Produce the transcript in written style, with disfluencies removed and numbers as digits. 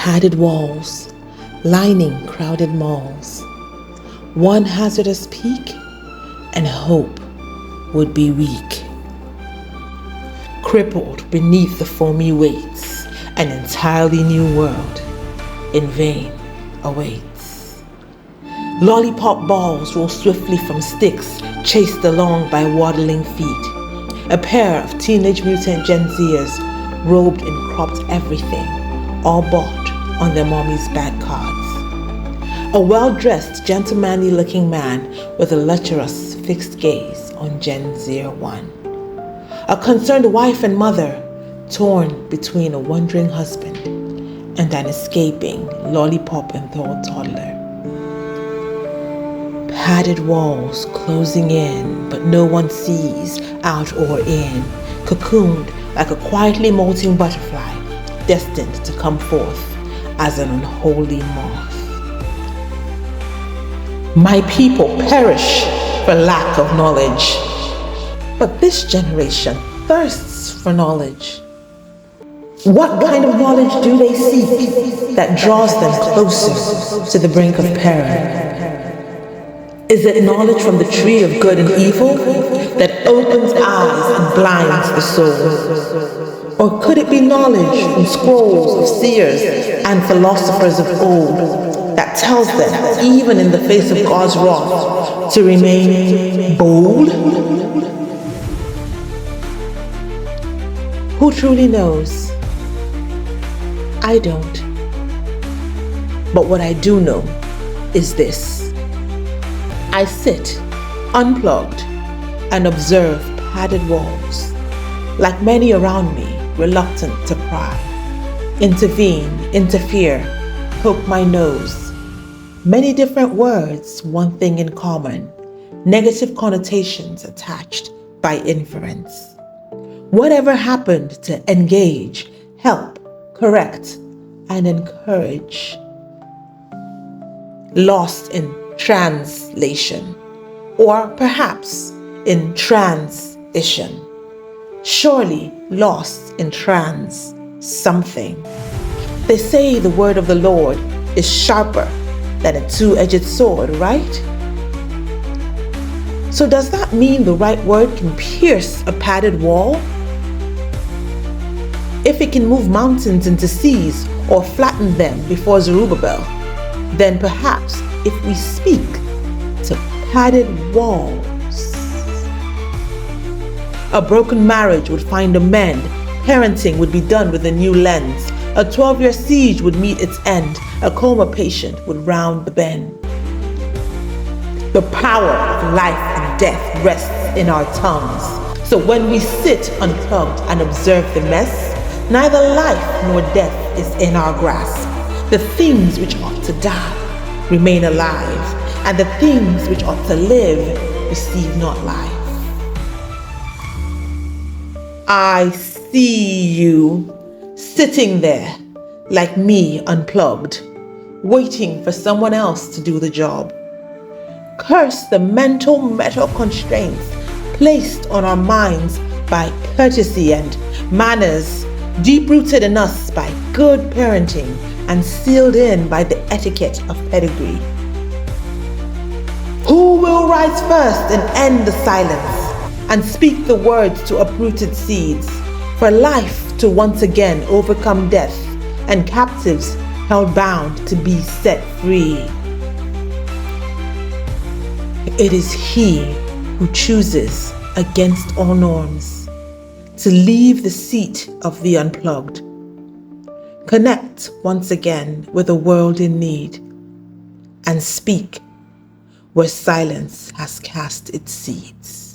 padded walls, lining crowded malls. One hazardous peak, and hope would be weak. Crippled beneath the foamy weights, an entirely new world in vain awaits. Lollipop balls roll swiftly from sticks, chased along by waddling feet. A pair of teenage mutant Gen Zers, robed in cropped everything, all bought on their mommy's bad cards. A well-dressed, gentlemanly-looking man with a lecherous, fixed gaze on Gen Zer 1. A concerned wife and mother, torn between a wondering husband and an escaping, lollipop-enthralled toddler. Padded walls closing in, but no one sees, out or in, cocooned like a quietly molting butterfly, destined to come forth as an unholy moth. My people perish for lack of knowledge, but this generation thirsts for knowledge. What kind of knowledge do they seek that draws them closer to the brink of peril? Is it knowledge from the tree of good and evil that opens eyes and blinds the soul? Or could it be knowledge from scrolls of seers and philosophers of old that tells them, even in the face of God's wrath, to remain bold? Who truly knows? I don't. But what I do know is this. I sit, unplugged, and observe padded walls, like many around me, reluctant to pry, intervene, interfere, poke my nose. Many different words, one thing in common, negative connotations attached by inference. Whatever happened to engage, help, correct, and encourage? Lost in translation, or perhaps in transition. Surely lost in trans something. They say the word of the Lord is sharper than a two-edged sword, right? So does that mean the right word can pierce a padded wall? If it can move mountains into seas or flatten them before Zerubbabel, then perhaps if we speak to padded walls, a broken marriage would find a mend, parenting would be done with a new lens, a 12-year siege would meet its end, a coma patient would round the bend. The power of life and death rests in our tongues, so when we sit unplugged and observe the mess, neither life nor death is in our grasp. The things which ought to die remain alive, and the things which ought to live receive not life. I see you sitting there like me, unplugged, waiting for someone else to do the job. Curse the mental metal constraints placed on our minds by courtesy and manners, deep-rooted in us by good parenting and sealed in by the etiquette of pedigree. Who will rise first and end the silence and speak the words to uprooted seeds, for life to once again overcome death and captives held bound to be set free? It is he who chooses against all norms to leave the seat of the unplugged, connect once again with a world in need, and speak where silence has cast its seeds.